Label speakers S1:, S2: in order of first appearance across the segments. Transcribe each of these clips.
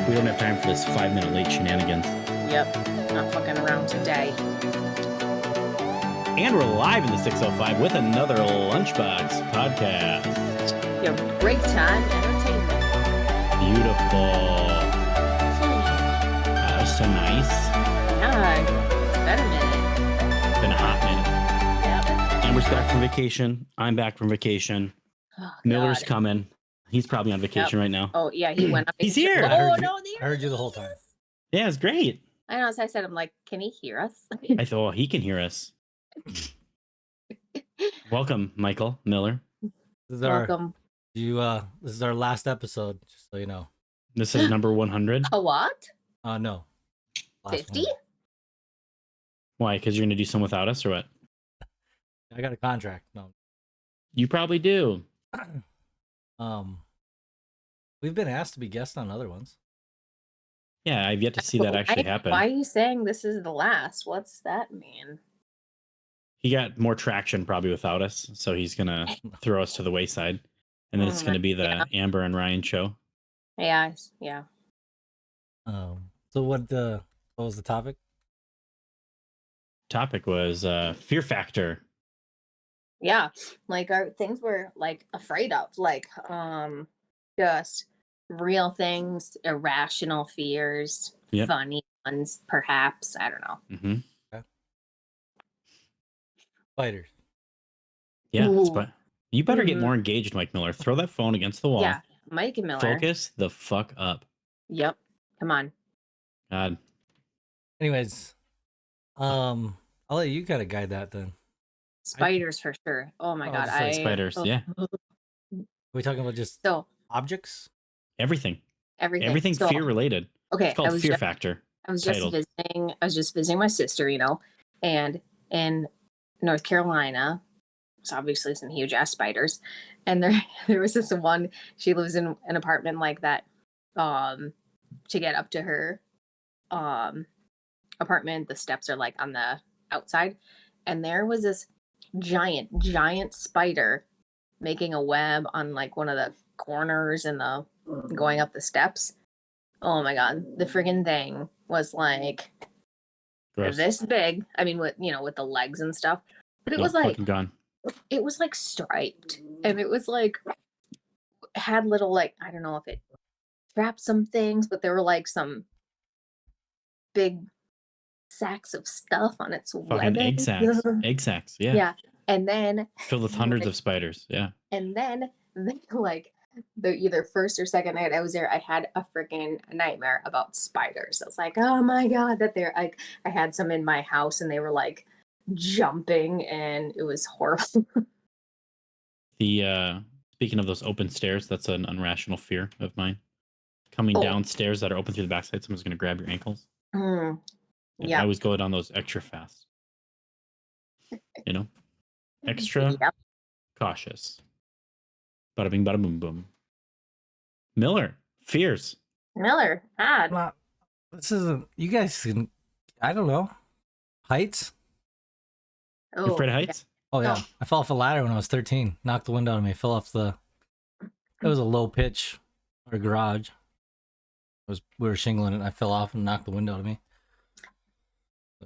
S1: We don't have time for this 5-minute late shenanigans.
S2: Yep. Not fucking around today.
S1: And we're live in the 605 with another Lunchbox podcast.
S2: Your break time entertainment.
S1: Beautiful. That was so nice.
S2: Yeah, it's been a minute.
S1: It's been a hot minute.
S2: Yep.
S1: Amber's back from vacation. I'm back from vacation.
S2: Oh,
S1: Miller's
S2: God.
S1: coming. He's probably on vacation right now.
S2: Oh, yeah, he went up.
S1: He's here.
S2: Oh,
S3: I heard you the whole time.
S1: Yeah, it's great.
S2: I know, as I said, I'm like, can he hear us?
S1: I thought he can hear us. Welcome, Michael Miller.
S3: This is
S2: Welcome.
S3: this is our last episode, just so you know.
S1: This is number 100.
S2: A what?
S3: No.
S2: 50?
S1: Why? Because you're going to do some without us or what?
S3: I got a contract. No.
S1: You probably do.
S3: We've been asked to be guests on other ones.
S1: Yeah, I've yet to see that actually happen.
S2: Why are you saying this is the last? What's that mean?
S1: He got more traction probably without us, so he's going to throw us to the wayside. And then it's going to be the Amber and Ryan show.
S2: Yeah.
S3: So what was the topic?
S1: Topic was fear factor.
S2: Yeah, like our things we're like afraid of, like just real things, irrational fears, funny ones, perhaps. I don't know.
S1: Mm-hmm.
S3: Okay. Spiders.
S1: Yeah, you better get more engaged, Mike Miller. Throw that phone against the wall.
S2: Yeah, Mike Miller.
S1: Focus the fuck up.
S2: Yep. Come on.
S1: God.
S3: Anyways, I'll let you kind of guide that then.
S2: Spiders for sure. Oh my God.
S1: Spiders. Yeah.
S3: Are we talking about just objects?
S1: Everything.
S2: Everything
S1: fear related.
S2: Okay.
S1: It's called Fear Factor.
S2: I was just visiting my sister, and in North Carolina, it's obviously some huge ass spiders. And there was this one, she lives in an apartment like that. To get up to her apartment, the steps are like on the outside. And there was this giant spider making a web on like one of the corners and going up the steps. Oh my God, the friggin' thing was like this big. I mean, with the legs and stuff, but it was like
S1: gone.
S2: It was like striped, and it was like had little, like, I don't know if it trapped some things, but there were like some big sacks of stuff on its
S1: fucking egg sacks. Yeah.
S2: And then
S1: filled with hundreds of spiders. Yeah.
S2: And then like the either first or second night I was there, I had a freaking nightmare about spiders. I was like, oh my God, that they're like, I had some in my house and they were like jumping, and it was horrible.
S1: The speaking of those open stairs, that's an irrational fear of mine. Coming down stairs that are open through the backside, someone's going to grab your ankles. Yeah. I always go down those extra fast. Extra cautious. Bada bing, bada boom, boom. Miller, fears.
S2: Miller, odd.
S3: Well, this isn't. You guys can. I don't know. Heights.
S1: You're afraid of heights?
S3: Oh yeah, I fell off a ladder when I was 13. Knocked the window out of me. Fell off it was a low pitch, or garage. We were shingling it, and I fell off and knocked the window out of me.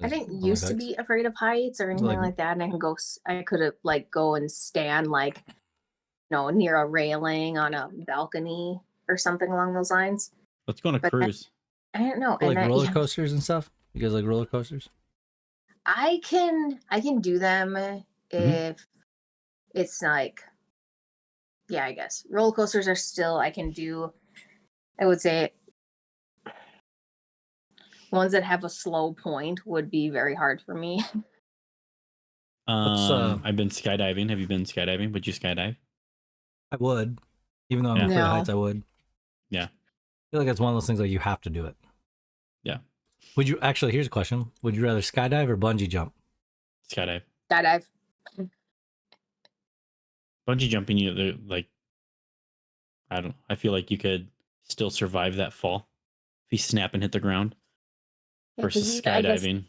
S2: I didn't used to be afraid of heights or anything like that, and I could have like go and stand like, near a railing on a balcony or something along those lines.
S1: Let's go on a cruise.
S2: I don't know.
S3: Like roller coasters and stuff. You guys like roller coasters?
S2: I can do them if it's like, yeah, I guess roller coasters are still I can do. I would say ones that have a slow point would be very hard for me.
S1: I've been skydiving. Have you been skydiving? Would you skydive?
S3: I would. Even though I'm afraid of heights, I would.
S1: Yeah.
S3: I feel like it's one of those things like you have to do it.
S1: Yeah.
S3: Would you actually, here's a question. Would you rather skydive or bungee jump?
S1: Skydive.
S2: Skydive.
S1: Bungee jumping, like, I don't know. I feel like you could still survive that fall if you snap and hit the ground. Versus skydiving.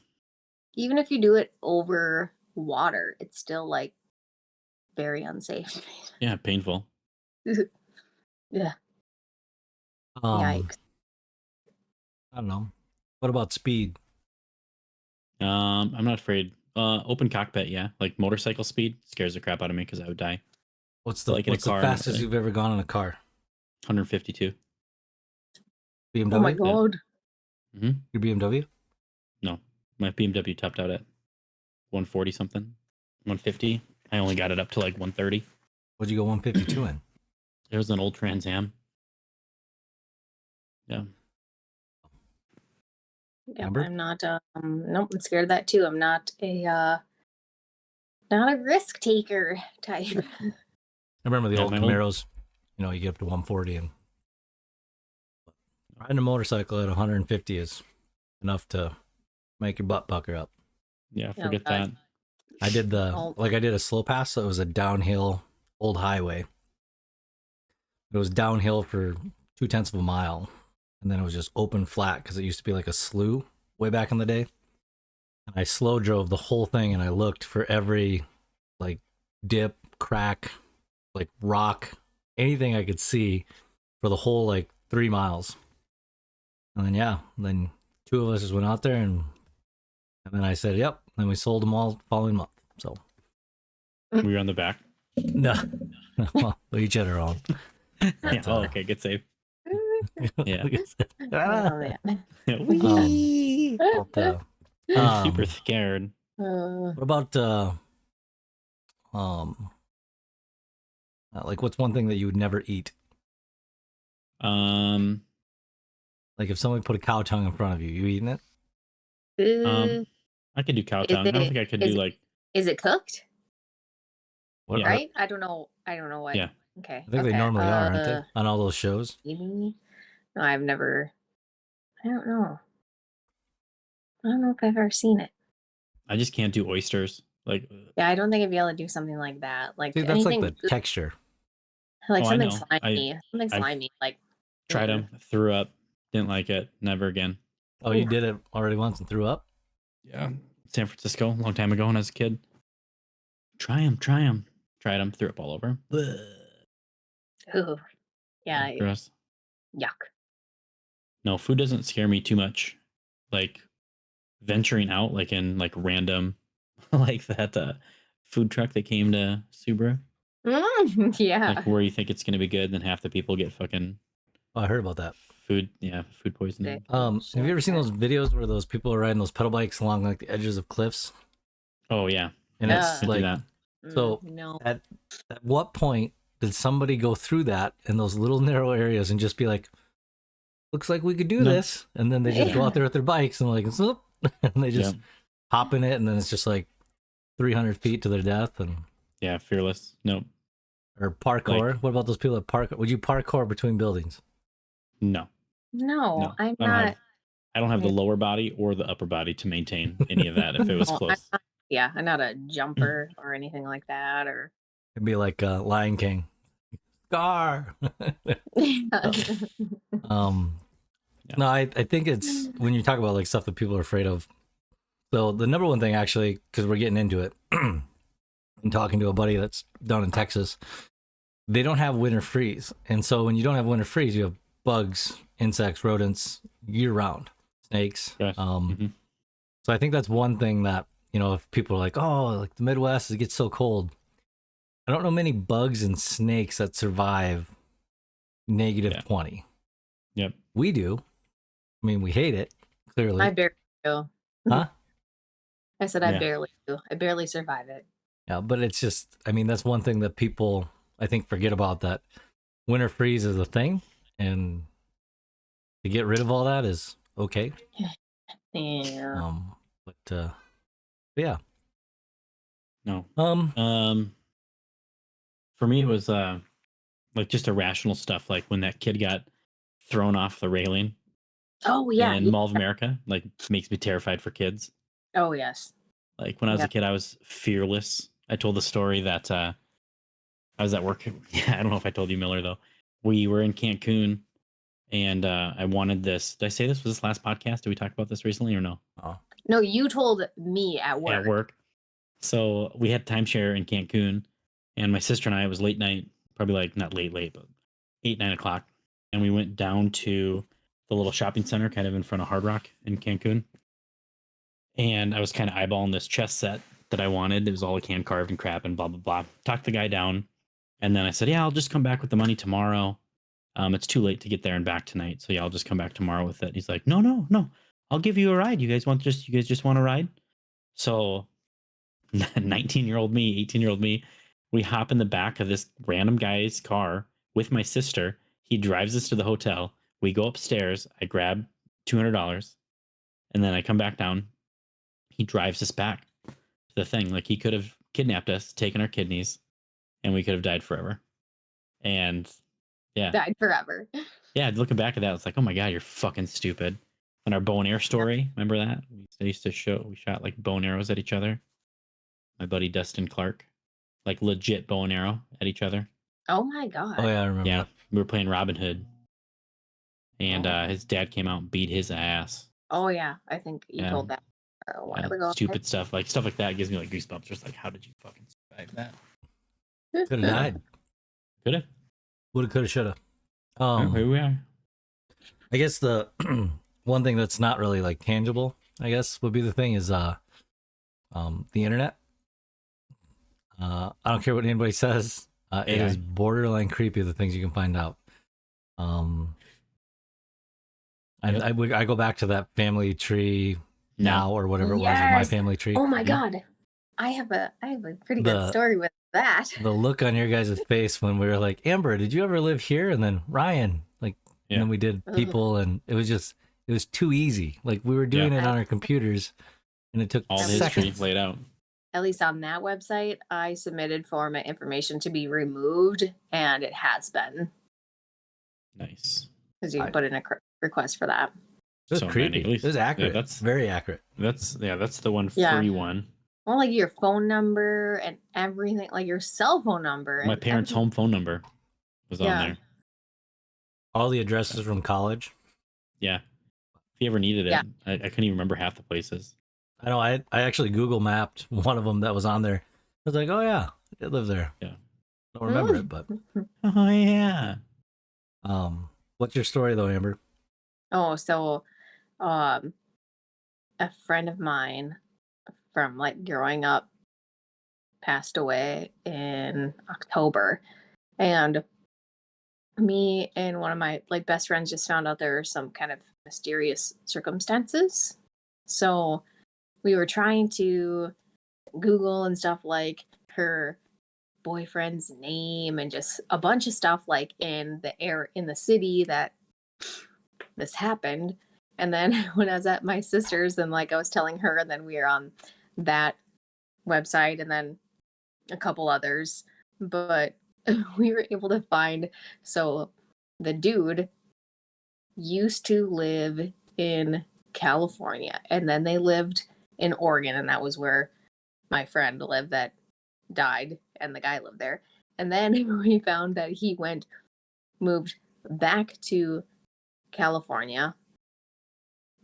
S2: Even if you do it over water, it's still like very unsafe.
S1: Yeah, painful.
S2: Yeah.
S3: Yikes. I don't know. What about speed?
S1: I'm not afraid. Open cockpit, yeah. Like motorcycle speed scares the crap out of me because I would die.
S3: What's
S1: But
S3: the
S1: like in a
S3: what's the
S1: car, not
S3: fastest
S1: really.
S3: you've ever gone in a car?
S1: 152.
S2: Oh my
S3: BMW?
S1: Yeah.
S2: god.
S1: hmm
S3: Your BMW?
S1: No, my BMW topped out at 140 something, 150. I only got it up to like 130.
S3: What'd you go 152 in?
S1: It was an old Trans Am. Yeah.
S2: Yep,
S3: Amber?
S2: I'm not nope, I'm scared of that too. I'm not a risk taker type.
S3: I remember the
S1: Yeah,
S3: old
S1: my old
S3: Camaros. You know, you get up to 140, and riding a motorcycle at 150 is enough to make your butt pucker up.
S1: yeah,
S2: Oh
S1: forget
S2: god.
S1: that.
S3: I did
S2: Oh,
S3: I did a slow pass, so it was a downhill old highway. It was downhill for 0.2 of a mile, and then it was just open flat because it used to be like a slough way back in the day. And I slow drove the whole thing, and I looked for every like dip, crack, like rock, anything I could see for the whole like 3 miles. And then then two of us just went out there, and then I said, "Yep." Then we sold them all the following month. So
S1: We were on the back.
S3: no, well, we each had our own.
S1: Yeah. Oh, okay. Good save. Yeah.
S2: oh man.
S1: Whee!
S3: But,
S1: I'm super scared.
S3: what about um like what's one thing that you would never eat?
S1: Um,
S3: Like if somebody put a cow tongue in front of you, you eating it?
S2: Uh,
S1: I could do cow
S2: is
S1: tongue. I don't
S2: it
S1: think I could
S2: is
S1: do
S2: it
S1: like,
S2: is it cooked?
S3: What?
S1: yeah,
S2: Right? I don't know. I don't know what.
S1: yeah.
S2: Okay.
S3: I think they
S2: Okay.
S3: normally are, aren't they? On all those shows.
S2: Maybe. No, I've never. I don't know. I don't know if I've ever seen it.
S1: I just can't do oysters. Like,
S2: Yeah, I don't think I'd be able to do something like that. Like
S3: See, that's like
S2: anything,
S3: the texture.
S2: like
S1: oh, I
S2: something
S1: know.
S2: slimy, something
S1: I've
S2: slimy. Like,
S1: tried
S2: mm.
S1: them, threw up, didn't like it, never again.
S3: Oh, you did it already once and threw up?
S1: Yeah, San Francisco, a long time ago when I was a kid. Try them, try them. Tried them, threw up all over.
S2: Ooh, yeah,
S1: Gross.
S2: yuck.
S1: No, food doesn't scare me too much. Like venturing out, like in like random, like that food truck that came to Subaru,
S2: Yeah.
S1: like where you think it's gonna be good, then half the people get fucking
S3: Oh, I heard about that.
S1: food poisoning.
S3: Have you ever seen those videos where those people are riding those pedal bikes along like the edges of cliffs?
S1: Oh yeah,
S3: And
S2: Yeah.
S3: it's
S1: I do
S3: like,
S1: that.
S3: so
S2: No.
S3: at what point did somebody go through that in those little narrow areas and just be like, looks like we could do
S1: No.
S3: this? And then they just go out there with their bikes and like, zoop, and they just
S1: Yeah,
S3: hop in it, and then it's just like 300 feet to their death. And
S1: yeah, fearless. Nope,
S3: or parkour.
S1: Like-
S3: What about those people that parkour? Would you parkour between buildings?
S1: no,
S2: No, I'm
S1: I don't
S2: not.
S1: have. I don't have the lower body or the upper body to maintain any of that if it was
S2: No,
S1: close.
S2: I'm not a jumper or anything like that. Or
S3: It'd be like Lion King. Scar. um,
S1: Yeah.
S3: no, I think it's when you talk about like stuff that people are afraid of. So the number one thing, actually, because we're getting into it, and talking to a buddy that's down in Texas, they don't have winter freeze, and so when you don't have winter freeze, you have bugs, insects, rodents year round, snakes.
S1: Yes. Mhm.
S3: So I think that's one thing that, you know, if people are like, oh, like the Midwest, it gets so cold. I don't know many bugs and snakes that survive negative
S1: Yeah.
S3: 20.
S1: Yep.
S3: We do. I mean, we hate it, clearly.
S2: I barely do.
S3: Huh?
S2: I said I
S1: Yeah.
S2: barely do. I barely survive it.
S3: Yeah, but it's just, I mean, that's one thing that people, I think, forget about, that winter freeze is a thing. And to get rid of all that is okay.
S2: Yeah.
S3: But yeah.
S1: No.
S3: Um,
S1: For me, it was like just irrational stuff, like when that kid got thrown off the railing
S2: Oh yeah.
S1: in Mall of America, like makes me terrified for kids.
S2: Oh yes.
S1: Like when I was
S2: Yeah.
S1: a kid, I was fearless. I told the story that I was at work. Yeah, I don't know if I told you, Miller, though. We were in Cancun, and I wanted this. Did I say this was this last podcast? Did we talk about this recently or no?
S3: oh,
S2: No, you told me at work.
S1: At work. So we had timeshare in Cancun, and my sister and I, it was late night, probably like not late, but 8, 9 o'clock. And we went down to the little shopping center kind of in front of Hard Rock in Cancun. And I was kind of eyeballing this chess set that I wanted. It was all hand carved and crap and blah, blah, blah. Talked the guy down. And then I said, yeah, I'll just come back with the money tomorrow. It's too late to get there and back tonight. So yeah, I'll just come back tomorrow with it. He's like, no. I'll give you a ride. You guys just want a ride? So 19-year-old me, 18-year-old me, we hop in the back of this random guy's car with my sister. He drives us to the hotel. We go upstairs. I grab $200 and then I come back down. He drives us back to the thing. Like he could have kidnapped us, taken our kidneys, and we could have died forever. And yeah.
S2: Died forever.
S1: Yeah, looking back at that, it's like, oh my God, you're fucking stupid. And our bow and arrow story, remember that? We used to we shot like bow and arrows at each other. My buddy Dustin Clark, like legit bow and arrow at each other.
S2: Oh my God.
S3: Oh yeah, I remember.
S1: Yeah, we were playing Robin Hood. And his dad came out and beat his ass.
S2: Oh yeah, I think you told that a while ago.
S1: Stupid stuff like that gives me like goosebumps. Just like, how did you fucking survive that?
S3: Could have died.
S1: Could have.
S3: Woulda, coulda, shoulda.
S1: Here we are.
S3: I guess the one thing that's not really like tangible, I guess, would be the thing is the internet. I don't care what anybody says. It is borderline creepy, the things you can find out. I go back to that family tree now or whatever it was with my family tree.
S2: Oh my God. I have a pretty good story with that.
S3: The look on your guys' face when we were like, Amber, did you ever live here? And then Ryan, like, and then we did people, and it was too easy. Like we were doing it on our computers, and it took
S1: all the history laid out.
S2: At least on that website, I submitted for my information to be removed, and it has been.
S1: Nice.
S2: Because you can put in a request for that.
S3: It was creepy. It was accurate. That's very accurate.
S1: That's the one free one.
S2: Well, like your phone number and everything, like your cell phone number.
S1: My parents' home phone number was on there.
S3: All the addresses from college.
S1: Yeah. If you ever needed it, I couldn't even remember half the places.
S3: I know. I actually Google mapped one of them that was on there. I was like, oh yeah, it lived there.
S1: Yeah.
S3: Don't remember it, but.
S1: Oh yeah.
S3: What's your story though, Amber?
S2: Oh, so, a friend of mine from like growing up passed away in October, and me and one of my like best friends just found out there were some kind of mysterious circumstances. So we were trying to Google and stuff like her boyfriend's name and just a bunch of stuff like in the city that this happened. And then when I was at my sister's and like I was telling her, and then we were on that website and then a couple others, but we were able to find, so the dude used to live in California and then they lived in Oregon, and that was where my friend lived that died, and the guy lived there. And then we found that he moved back to California,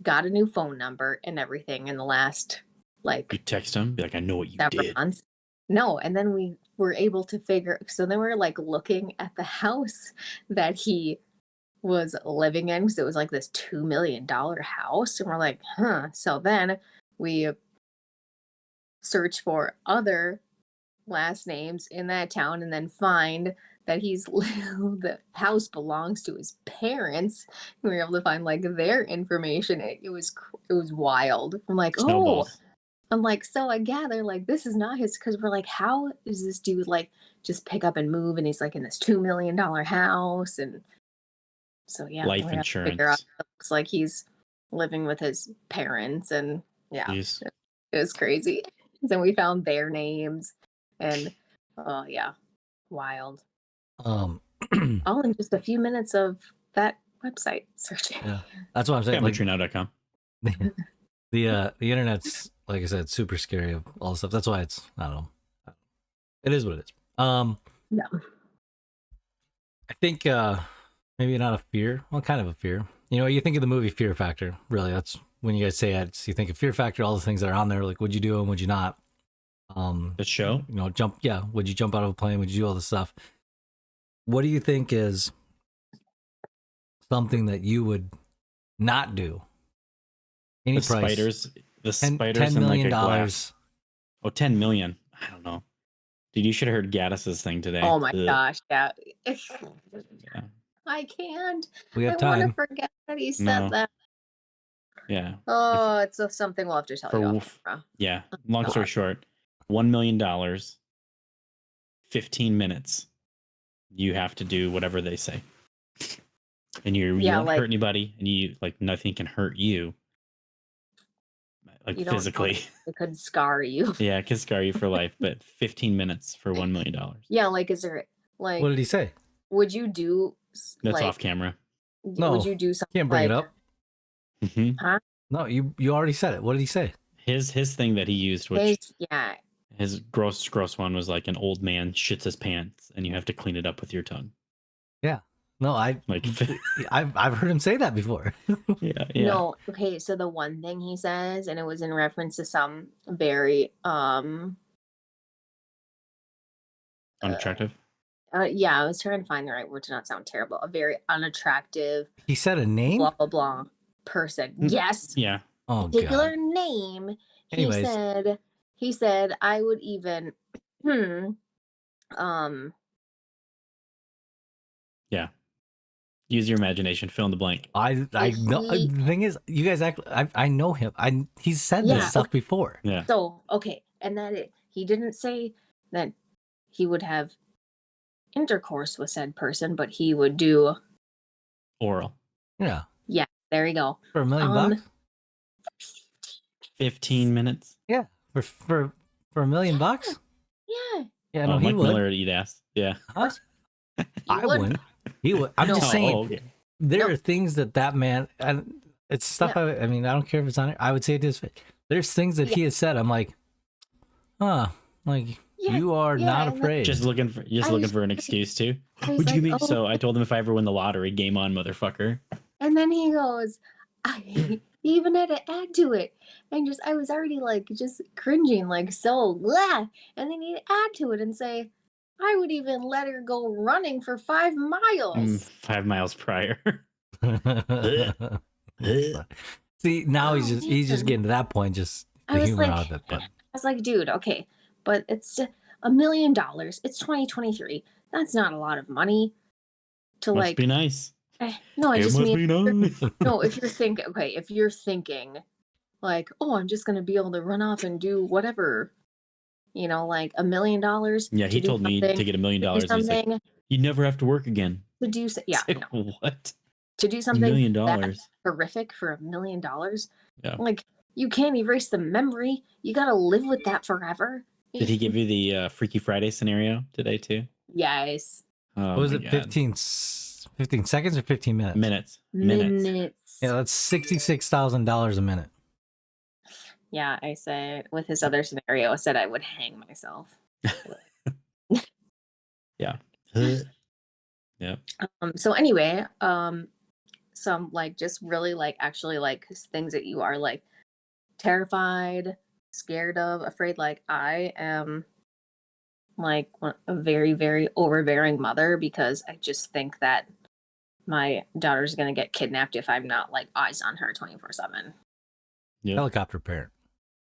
S2: got a new phone number and everything in the last like
S1: you text him, be like, I know what you did.
S2: Months. No, and then we were able to figure, so then we were like looking at the house that he was living in, because it was like this $2 million house, and we're like, so then we search for other last names in that town and then find that the house belongs to his parents. We were able to find like their information. It was wild. I'm like,
S1: Snowballs.
S2: I'm like, so I gather like this is not his, because we're like, how is this dude like just pick up and move, and he's like in this $2 million house? And so
S1: life insurance.
S2: Figure out, it looks like he's living with his parents, and it was crazy. Then we found their names, and wild. All in just a few minutes of that website searching.
S3: Yeah, that's what I'm saying.
S1: FamilyTreeNow.com.
S3: The internet's, like I said, super scary of all the stuff. That's why it's, I don't know. It is what it is.
S2: Yeah.
S3: I think maybe not a fear. Well, kind of a fear. You know, you think of the movie Fear Factor. Really, that's when you guys say it. You think of Fear Factor, all the things that are on there. Like, would you do them? Would you not?
S1: The show?
S3: You know, jump. Yeah. Would you jump out of a plane? Would you do all this stuff? What do you think is something that you would not do? Any
S1: The
S3: price.
S1: spiders, the
S3: $10
S1: spiders in like
S3: million
S1: a glass. Oh, 10 million. I don't know. Dude, you should have heard Gaddis's thing today.
S2: Oh my
S1: Ugh.
S2: gosh, yeah.
S1: Yeah.
S2: I can't.
S3: We have
S2: I want to
S3: time.
S2: forget that he said
S1: No.
S2: that.
S1: Yeah.
S2: Oh, it's something we'll have to tell you
S1: For
S2: off camera.
S1: yeah. Long story short, $1 million, 15 minutes. You have to do whatever they say. And you
S2: Yeah,
S1: won't
S2: like-
S1: hurt anybody, and you like nothing can hurt you. Like
S2: You don't know
S1: physically.
S2: it could scar you.
S1: Yeah, it can scar you for life, but 15 minutes for $1 million.
S2: Yeah, like is there like
S3: What did he say?
S2: would you do
S1: That's
S2: like
S1: off camera.
S3: No,
S2: would you do something
S3: Can't bring
S2: like
S3: it up.
S1: hmm
S2: huh?
S3: No, you already said it. What did he say?
S1: His thing that he used, which
S2: Yeah.
S1: his gross one was like an old man shits his pants, and you have to clean it up with your tongue.
S3: Yeah. No,
S1: Like,
S3: I've heard him say that before.
S1: yeah.
S2: No, okay, so the one thing he says, and it was in reference to some very
S1: Unattractive.
S2: yeah, I was trying to find the right word to not sound terrible. A very unattractive
S3: He said a name.
S2: blah blah blah person. Yes.
S1: Yeah.
S3: Oh
S2: Particular
S3: god.
S2: name.
S3: Anyways.
S2: He said I would even um
S1: Yeah. Use your imagination. Fill in the blank.
S3: I know. The thing is, you guys act. I know him. He's said
S2: Yeah,
S3: this stuff before.
S1: Yeah.
S2: so okay, and he didn't say that he would have intercourse with said person, but he would do
S1: Oral.
S3: Yeah.
S2: yeah, there you go.
S3: For $1 million bucks.
S1: 15 minutes.
S3: Yeah. For $1 million bucks.
S2: Yeah.
S3: Yeah. No, he
S1: Mike
S3: would.
S1: Miller would eat ass. Yeah.
S3: Huh?
S2: He
S3: I
S2: would.
S3: wouldn't. He would. I'm
S2: No.
S3: just saying.
S1: Oh, okay.
S3: There
S2: No.
S3: are things that man, and it's stuff. I mean, I don't care if it's on it. I would say it is. There's things that he has said. I'm like, like you are not afraid.
S1: Just looking for an excuse to.
S2: was
S1: Would you
S2: like,
S1: make so? I told him if I ever win the lottery, game on, motherfucker.
S2: And then he goes, he even had to add to it. And I was already like just cringing, like so blah. And then he'd add to it and say, I would even let her go running for 5 miles.
S1: 5 miles prior.
S3: See, now
S2: Oh,
S3: he's just
S2: man.
S3: getting to that point, just
S2: I
S3: the
S2: was
S3: humor
S2: like-
S3: out of it. But
S2: I was like, dude, okay, but it's $1 million. It's 2023. That's not a lot of money to
S1: Must
S2: like.
S1: be nice.
S2: No, I
S1: It
S2: just
S1: must
S2: mean
S1: be nice.
S2: no. If you're thinking, like, oh, I'm just gonna be able to run off and do whatever, like $1 million.
S1: Yeah, he told me to get $1 million.
S2: Do
S1: He's like,
S2: something
S1: you never have to work again.
S2: to do. Yeah,
S1: It's like, what?
S2: to do
S1: $1
S2: something
S1: million.
S2: that horrific for $1 million.
S1: Yeah.
S2: Like you can't erase the memory. You gotta live with that forever.
S1: Did he give you the Freaky Friday scenario today too?
S2: Yes.
S1: Oh,
S3: what was
S1: my
S3: it?
S1: God.
S3: 15 seconds or 15 minutes?
S1: Minutes.
S3: Yeah, that's $66,000 a minute.
S2: Yeah, I said with his other scenario, I said I would hang myself.
S1: Yeah.
S2: So anyway, some like just really like actually like things that you are like terrified, scared of, afraid. Like I am like a very, very overbearing mother because I just think that my daughter's gonna get kidnapped if I'm not like eyes on her 24/7.
S1: Yeah.
S3: Helicopter parent.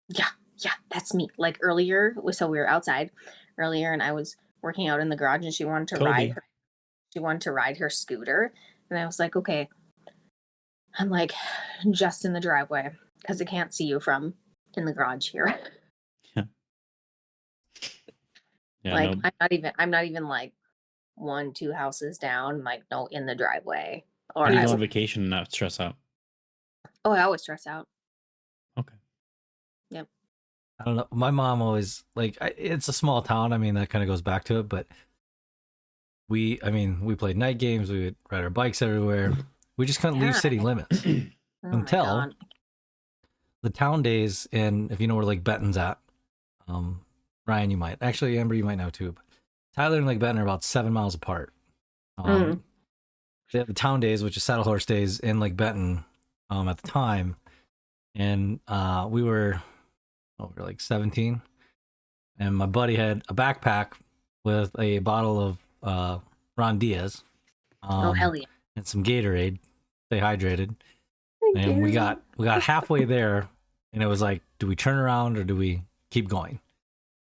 S2: Yeah, that's me. Like earlier, so we were outside earlier, and I was working out in the garage, and she wanted to ride her. She wanted to ride her scooter, and I was like, okay. I'm like, just in the driveway because I can't see you from in the garage here.
S1: Yeah.
S2: Like
S1: No,
S2: I'm not even like 1-2 houses down. Like no, in the driveway.
S1: how
S2: Or
S1: do you
S2: I,
S1: go on vacation and not stress out?
S2: I always stress out.
S1: Okay.
S3: I don't know. My mom always it's a small town. I mean, that kind of goes back to it, but we played night games. We would ride our bikes everywhere. We just couldn't leave city limits
S2: Oh my
S3: until
S2: God.
S3: the town days. And if you know where Lake Benton's at, Ryan, you might actually, Amber, you might know too. But Tyler and Lake Benton are about 7 miles apart. They have the town days, which is saddle horse days in Lake Benton, at the time, and we were like 17, and my buddy had a backpack with a bottle of Ron Diaz,
S2: Oh hell yeah.
S3: and some Gatorade, stay hydrated,
S2: Thank
S3: And
S2: you.
S3: we got halfway there, and it was like, do we turn around or do we keep going?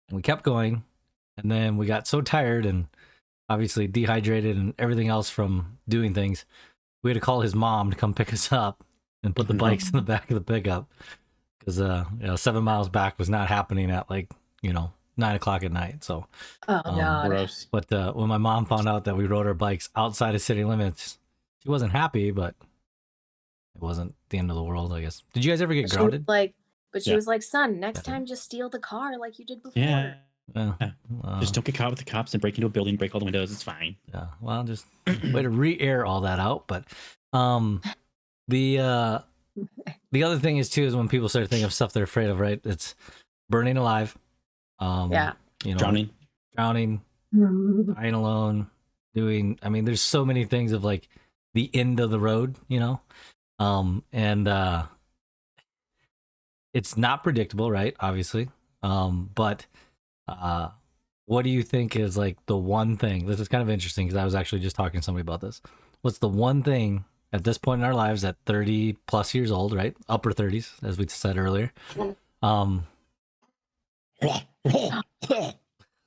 S3: And we kept going, and then we got so tired and obviously dehydrated and everything else from doing things. We had to call his mom to come pick us up and put the bikes in the back of the pickup because 7 miles back was not happening at 9 o'clock at night. So
S2: Oh God.
S1: Gross.
S3: but when my mom found out that we rode our bikes outside of city limits, she wasn't happy, but it wasn't the end of the world, I guess. Did you guys ever get
S2: She was
S3: grounded?
S2: like, but she
S1: Yeah.
S2: was like, son, next
S3: Yeah.
S2: time just steal the car like you did before.
S1: Yeah.
S3: Yeah.
S1: Just don't get caught with the cops and break into a building, break all the windows. It's fine.
S3: Yeah. Well, just way to re-air all that out. But the other thing is too is when people start thinking of stuff they're afraid of, right? It's burning alive.
S2: Yeah.
S1: Drowning.
S3: Dying alone, there's so many things of like the end of the road, and it's not predictable, right? Obviously. But what do you think is like the one thing? This is kind of interesting because I was actually just talking to somebody about this. What's the one thing at this point in our lives at 30 plus years old, right? Upper 30s, as we said earlier.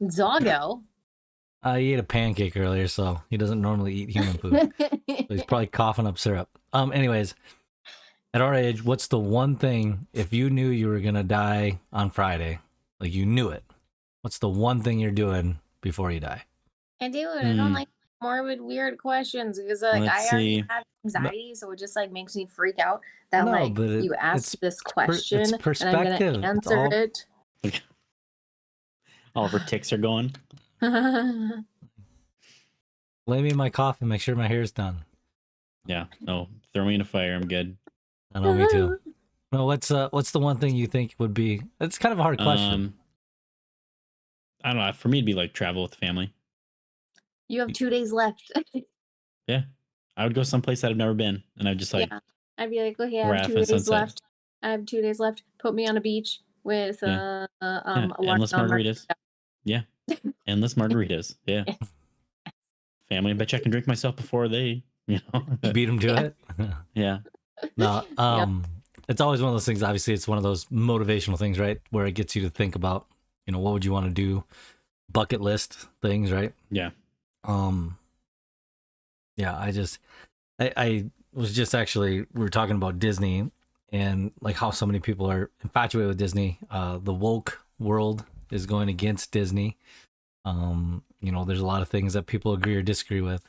S2: Zoggo.
S3: He ate a pancake earlier, so he doesn't normally eat human food. So he's probably coughing up syrup. Anyways, at our age, what's the one thing, if you knew you were going to die on Friday, like you knew it, what's the one thing you're doing before you die?
S2: I do it. I don't like morbid, weird questions because I already have anxiety, so it just like makes me freak out that you asked this question and I'm going to answer it.
S1: All of her ticks are going.
S3: Lay me in my coffin, make sure my hair's done.
S1: Yeah. No, throw me in a fire. I'm good.
S3: I know, me too. No, what's the one thing you think would be? It's kind of a hard question.
S1: I don't know. For me, it'd be like travel with the family.
S2: You have 2 days left.
S1: Yeah, I would go someplace that I've never been, and I'd just like.
S2: Yeah. I'd be like, okay, I have 2 days left. I have 2 days left. Put me on a beach with a
S1: endless margaritas. Yeah, endless margaritas. Yeah. Family. I bet you I can drink myself before they,
S3: beat them to it.
S1: Yeah.
S3: No, it's always one of those things. Obviously, it's one of those motivational things, right? Where it gets you to think about, what would you want to do? Bucket list things, right?
S1: Yeah.
S3: Yeah. I was just actually, we were talking about Disney and like how so many people are infatuated with Disney. The woke world is going against Disney. There's a lot of things that people agree or disagree with.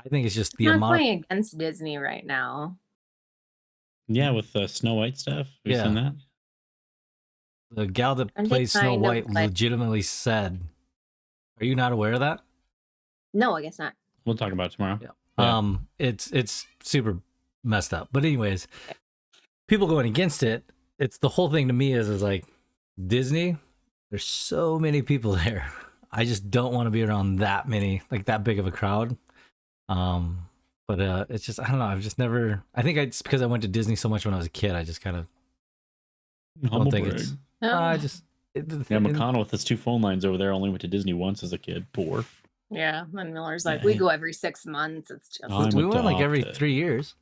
S3: I think it's just the amount.
S2: I'm going against Disney right now.
S1: Yeah, with the Snow White stuff. Have you seen that?
S3: The gal that plays Snow White legitimately said, "Are you not aware of that?"
S2: No, I guess not.
S1: We'll talk about it tomorrow.
S3: Yeah. It's super messed up. But anyways, people going against it. It's the whole thing to me is like Disney. There's so many people there. I just don't want to be around that many, like that big of a crowd. But it's just, I don't know. I've just never, I think it's because I went to Disney so much when I was a kid. I just kind of don't think it's,
S1: McConnell with his 2 phone lines over there only went to Disney once as a kid. Poor.
S2: Yeah. And Miller's like, we go every 6 months. It's just,
S3: we went like every 3 years.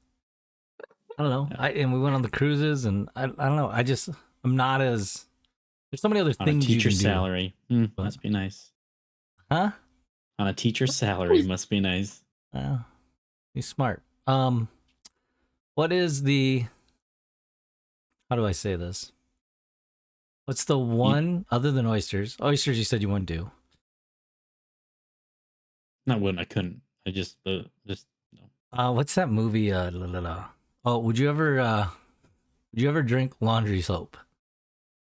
S3: I don't know. Yeah. And we went on the cruises and I don't know. I'm not as, there's so many other things.
S1: On a teacher's salary. Must be nice.
S3: Huh?
S1: On a teacher's salary must be nice.
S3: He's smart. What is the, how do I say this? What's the one other than oysters? Oysters, you said you wouldn't do.
S1: Not wouldn't. I couldn't. I just no.
S3: What's that movie? Oh, would you ever drink laundry soap?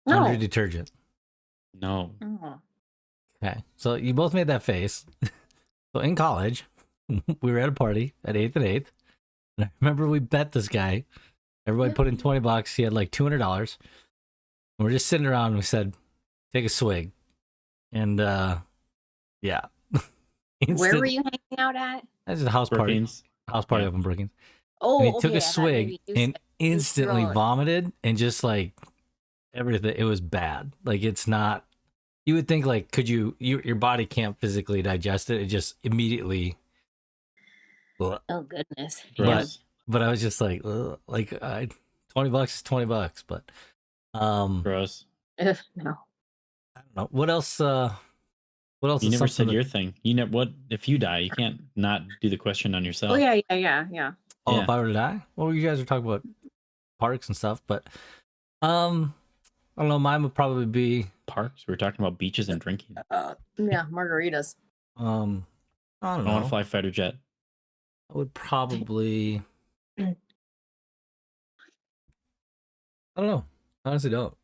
S3: Laundry detergent?
S1: No.
S3: Okay, so you both made that face. So in college, we were at a party at 8th and 8th. And I remember we bet this guy. Everybody put in $20. He had like $200. And we're just sitting around and we said, take a swig. And yeah.
S2: Where were you hanging out at?
S3: That's a house party. House party up in Brookings.
S2: Oh,
S3: and he took a swig and instantly vomited and just like everything. It was bad. Like it's not, you would think like, your body can't physically digest it. It just immediately.
S2: Oh goodness.
S3: But but I was just like, ugh, like $20 is $20, but
S1: Gross.
S2: No.
S3: I don't know. What else? What else
S1: You
S3: is
S1: never
S3: something
S1: said
S3: that,
S1: your thing. You know what? If you die, you can't not do the question on
S2: Oh
S1: yourself.
S2: yeah.
S3: oh,
S1: Yeah.
S3: if I were to die? Well, you guys are talking about parks and stuff, but I don't know. Mine would probably be
S1: Parks. We were talking about beaches and drinking.
S2: Yeah, margaritas.
S3: I don't
S1: I want
S3: know.
S1: to fly fighter jet.
S3: I would probably. I don't know. Honestly, don't.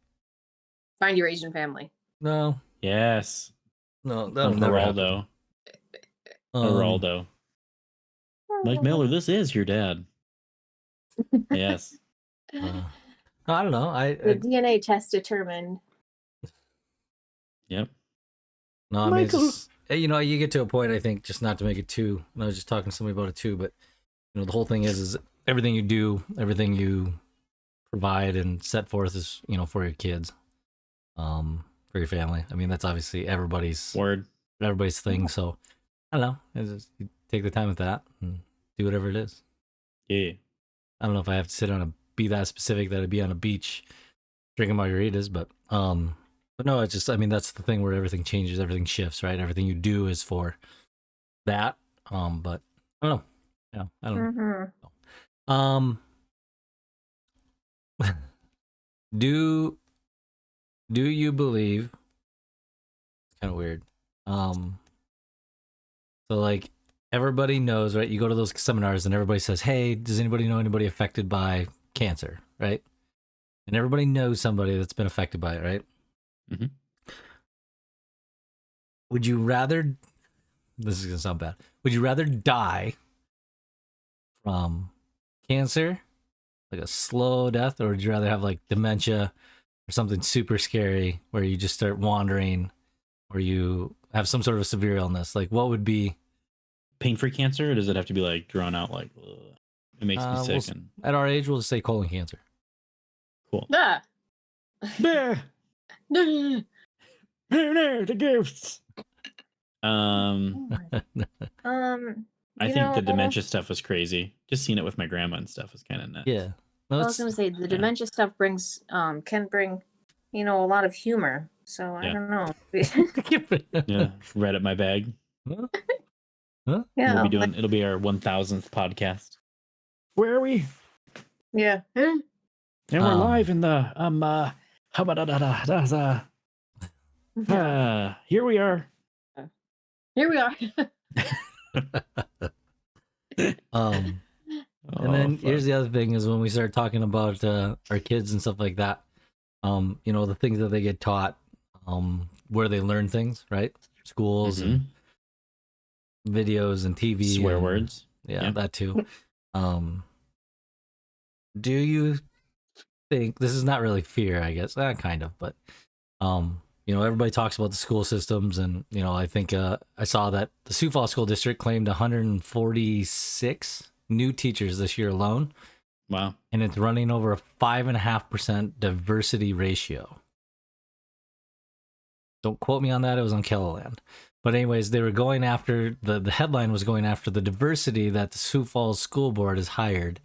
S2: Find your Asian family.
S3: No,
S1: Yes.
S3: no, that'll
S1: Like
S3: never happen.
S1: Geraldo.
S3: Um,
S1: Geraldo. Like Miller, this is your dad. Yes.
S3: I don't know.
S2: The DNA test determined.
S1: Yep.
S3: No, I mean, it's
S1: Michael.
S3: just, you know, you get to a point, I think, just not to make it too. And I was just talking to somebody about it too, but you know, the whole thing is everything you do, everything you provide and set forth is, you know, for your kids, for your family. I mean, that's obviously everybody's
S1: Word.
S3: thing. So I don't know. It's just, you take the time with that and do whatever it is.
S1: Yeah.
S3: I don't know if I have to sit on a be that specific that I'd be on a beach drinking margaritas, but no, it's just, I mean, that's the thing where everything changes, everything shifts, right? Everything you do is for that. But I don't know. Yeah, I don't know. Do you believe? It's kind of weird. So like everybody knows, right? You go to those seminars and everybody says, "Hey, does anybody know anybody affected by cancer?" Right? And everybody knows somebody that's been affected by it, right?
S1: Mm-hmm.
S3: Would you rather? This is gonna sound bad. Would you rather die from cancer, like a slow death, or would you rather have like dementia or something super scary where you just start wandering, or you have some sort of severe illness? Like, what would be?
S1: Pain-free cancer, or does it have to be like drawn out? Like, ugh, it makes me sick. And
S3: At our age, we'll just say colon cancer.
S1: cool.
S2: Ah.
S1: There, the ghosts. I think the dementia stuff was crazy. Just seeing it with my grandma and stuff was kind of nuts.
S3: Yeah. No,
S2: I was gonna say the dementia stuff brings can bring, a lot of humor. So I don't know.
S1: Yeah, right up my bag.
S3: Huh?
S2: Yeah.
S1: We'll be doing. It'll be our 1000th podcast. Where are we?
S2: Yeah.
S1: And we're live in the here we are.
S2: Here we are.
S3: And then here's the other thing is when we start talking about our kids and stuff like that, you know, the things that they get taught, where they learn things, right? Schools and videos and TV.
S1: Swear words.
S3: Yeah, that too. Do you think this is not really fear, I guess, kind of, but you know, everybody talks about the school systems, and you know, I think I saw that the Sioux Falls School District claimed 146 new teachers this year alone.
S1: Wow.
S3: And it's running over a 5.5% diversity ratio. Don't quote me on that. It was on Kelloland. But anyways, they were going after, the headline was going after the diversity that the Sioux Falls School Board has hired.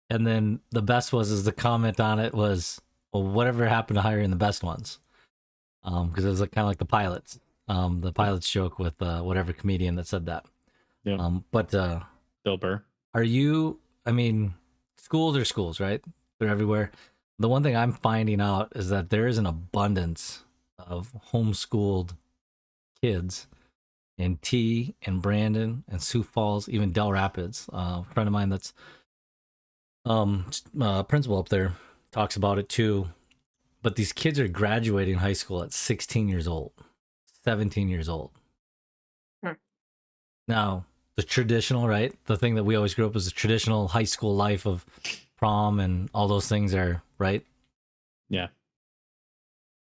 S3: And then the best is the comment on it was, well, whatever happened to hiring the best ones? Because it was kind of like the pilots joke with whatever comedian that said that.
S1: Yeah.
S3: But
S1: Bill Burr.
S3: are you, I mean, schools are schools, right? They're everywhere. The one thing I'm finding out is that there is an abundance of homeschooled kids in T and Brandon and Sioux Falls, even Del Rapids. A friend of mine that's principal up there talks about it too. But these kids are graduating high school at 16 years old, 17 years old. Now, the traditional, right? The thing that we always grew up as the traditional high school life of prom and all those things are, right?
S1: Yeah.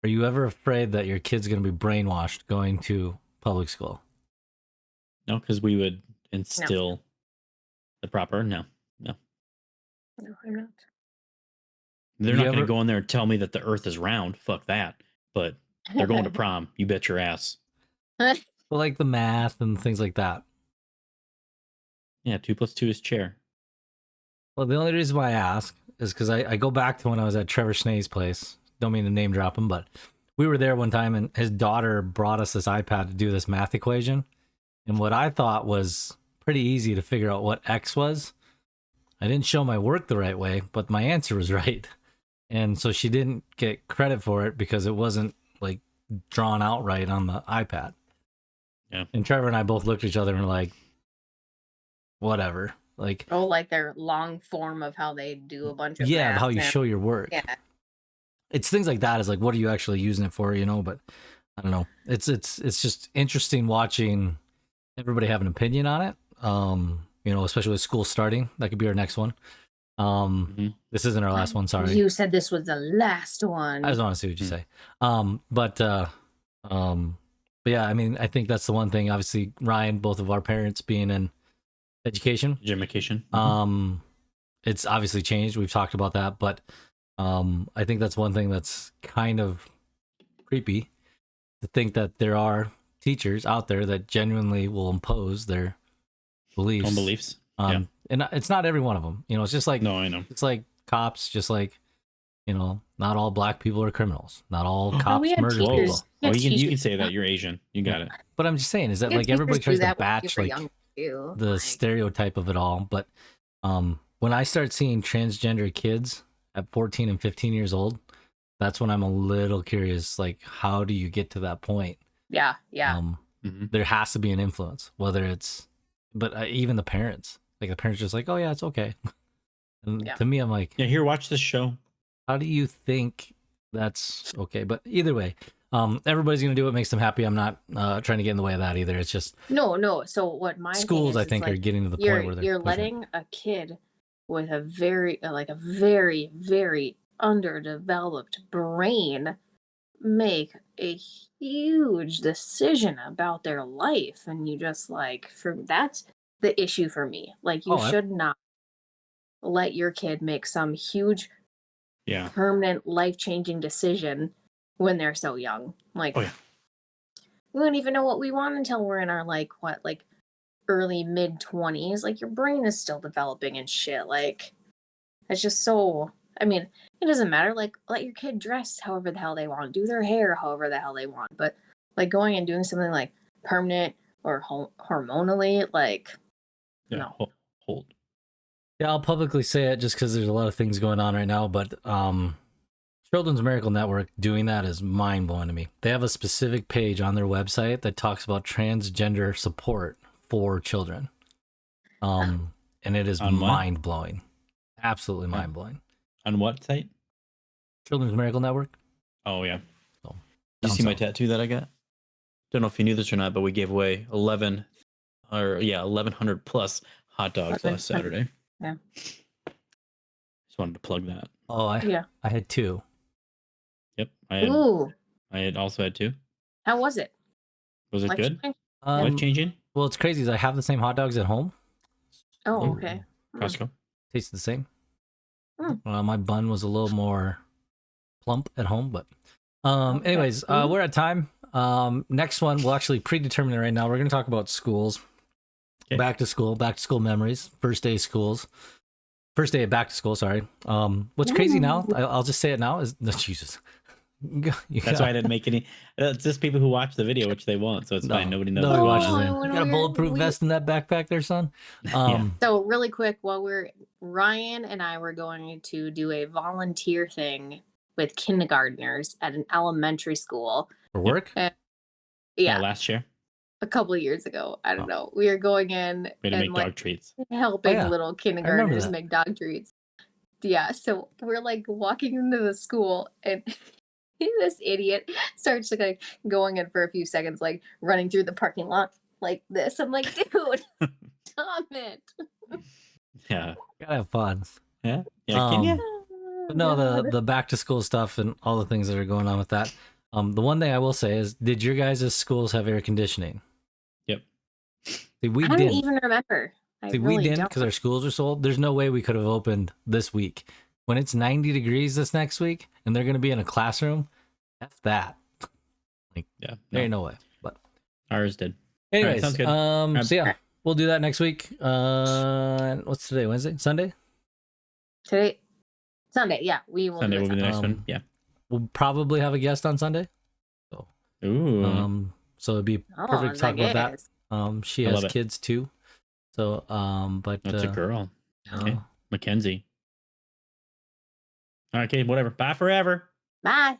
S3: Are you ever afraid that your kid's going to be brainwashed going to public school?
S1: No, because we would instill the proper. No,
S2: I'm not.
S1: They're not going to go in there and tell me that the earth is round. Fuck that. But they're going to prom. You bet your ass.
S3: Well, like the math and things like that.
S1: Yeah, 2 plus 2 is chair.
S3: Well, the only reason why I ask is because I go back to when I was at Trevor Schnee's place. Don't mean to name drop him, but we were there one time and his daughter brought us this iPad to do this math equation. And what I thought was pretty easy to figure out what X was. I didn't show my work the right way, but my answer was right. And so she didn't get credit for it because it wasn't like drawn out right on the iPad.
S1: Yeah.
S3: And Trevor and I both looked at each other and were like, whatever. Like,
S2: Oh, like their long form of how they do a bunch of
S3: yeah,
S2: math
S3: how you
S2: and-
S3: show your work.
S2: Yeah.
S3: It's things like that. Is like, what are you actually using it for? You know, but I don't know. It's just interesting watching everybody have an opinion on it. You know, especially with school starting. That could be our next one. This isn't our last one. Sorry.
S2: You said this was the last one.
S3: I just want to see what you say. But yeah, I mean, I think that's the one thing. Obviously, Ryan, both of our parents being in education, it's obviously changed. We've talked about that, but I think that's one thing that's kind of creepy to think that there are teachers out there that genuinely will impose their beliefs.
S1: Own beliefs.
S3: And it's not every one of them. You know, it's just like,
S1: No, I know.
S3: it's like cops, just like, you know, not all black people are criminals. Not all cops
S2: we had
S3: murder
S2: teachers-
S3: people.
S1: Oh, you can
S2: teachers-
S1: say that. You're Asian. You got it.
S3: But I'm just saying, is that
S2: Yeah,
S3: like everybody
S2: teachers do
S3: tries to
S2: that when
S3: batch
S2: you were
S3: like
S2: young, too.
S3: the
S2: Like,
S3: stereotype of it all? But when I start seeing transgender kids at 14 and 15 years old, that's when I'm a little curious. Like, how do you get to that point?
S2: yeah.
S3: There has to be an influence, whether it's, but even the parents, like the parents just like, oh yeah, it's okay. And
S2: Yeah.
S3: to me, I'm like,
S1: Yeah, here, watch this show.
S3: how do you think that's okay? But either way, everybody's gonna do what makes them happy. I'm not trying to get in the way of that either. It's just
S2: No. So what my thing
S3: schools,
S2: is,
S3: I
S2: is,
S3: think, are
S2: like,
S3: getting to the
S2: you're
S3: point where they're
S2: you're
S3: pushing it.
S2: letting a kid with a very very underdeveloped brain make a huge decision about their life, and you just like, for that's the issue for me. Like, you
S3: Oh,
S2: should not let your kid make some huge
S1: Yeah.
S2: permanent life-changing decision when they're so young. Like,
S1: Oh, yeah.
S2: we don't even know what we want until we're in our like early mid 20s. Like, your brain is still developing and shit. Like, it's just so, I mean, it doesn't matter. Like, let your kid dress however the hell they want, do their hair however the hell they want, but like going and doing something like permanent or hormonally, like,
S1: Yeah.
S2: no.
S1: Hold.
S3: Yeah, I'll publicly say it just because there's a lot of things going on right now. But Children's Miracle Network doing that is mind blowing to me. They have a specific page on their website that talks about transgender support for children. And it is
S1: On what?
S3: mind blowing. Absolutely mind blowing.
S1: On what site?
S3: Children's Miracle Network.
S1: Oh, yeah.
S3: So,
S1: Did you
S3: down
S1: see my
S3: south.
S1: tattoo that I got? Don't know if you knew this or not, but we gave away 1,100 plus hot dogs last
S2: 1100.
S1: Saturday.
S2: Yeah.
S3: Oh,
S1: Just wanted to plug that.
S2: Yeah.
S3: I had 2.
S1: Yep.
S2: Ooh,
S1: I had also had 2.
S2: how was it?
S1: Was it
S2: Life
S1: good?
S2: changing?
S1: Life changing?
S3: Well, it's crazy. Is I have the same hot dogs at home.
S2: Oh,
S3: Ooh.
S2: okay.
S1: Costco.
S3: Tastes the same.
S2: Mm.
S3: My bun was a little more plump at home, but
S2: Okay.
S3: anyways, we're at time. Next one, we'll actually predetermine it right now. We're going to talk about schools.
S1: Okay.
S3: Back to school memories, first day of back to school, sorry. What's crazy now, I'll just say it now, is no, Jesus.
S1: That's why I didn't make any. It's just people who watch the video, which they want, so it's fine. Nobody knows.
S3: Nobody
S1: what's
S3: watches
S1: going
S3: it.
S1: on.
S3: You got a bulletproof vest in that backpack there, son?
S2: So really quick, while Ryan and I were going to do a volunteer thing with kindergartners at an elementary school.
S3: For work?
S2: Yeah,
S1: Last year,
S2: a couple of years ago. I don't know. We were going in
S1: we had to
S2: and
S1: make
S2: like
S1: dog treats.
S2: helping
S3: Oh, yeah.
S2: little
S3: remember
S2: kindergartners
S3: that.
S2: make dog treats. Yeah, so we're like walking into the school and this idiot starts like going in for a few seconds, like running through the parking lot like this. I'm like, dude, stop it.
S1: Yeah.
S3: Gotta have fun.
S1: Yeah. Yeah. Can you?
S3: But no,
S2: God.
S3: the back to school stuff and all the things that are going on with that. The one thing I will say is, did your guys' schools have air conditioning?
S1: Yep.
S3: See, we
S2: I don't
S3: didn't.
S2: even remember. I
S3: See,
S2: really
S3: we didn't
S2: don't.
S3: because our schools are sold. There's no way we could have opened this week. When it's 90 degrees this next week and they're going to be in a classroom, F that.
S1: Yeah.
S3: There ain't no way. But
S1: Ours did.
S3: anyways,
S1: sounds good.
S3: so yeah, we'll do that next week. What's today? Wednesday? Sunday?
S2: Today, Sunday. Yeah, we will
S1: Sunday
S2: do it
S1: will be the
S2: Sunday.
S1: next one. Yeah.
S3: We'll probably have a guest on Sunday. So,
S1: Ooh.
S3: so it'd be perfect to talk about that. She
S1: I
S3: has
S1: love it.
S3: kids too. So, but
S1: That's a girl. Okay.
S3: uh,
S1: Mackenzie. Okay, whatever. Bye forever.
S2: Bye.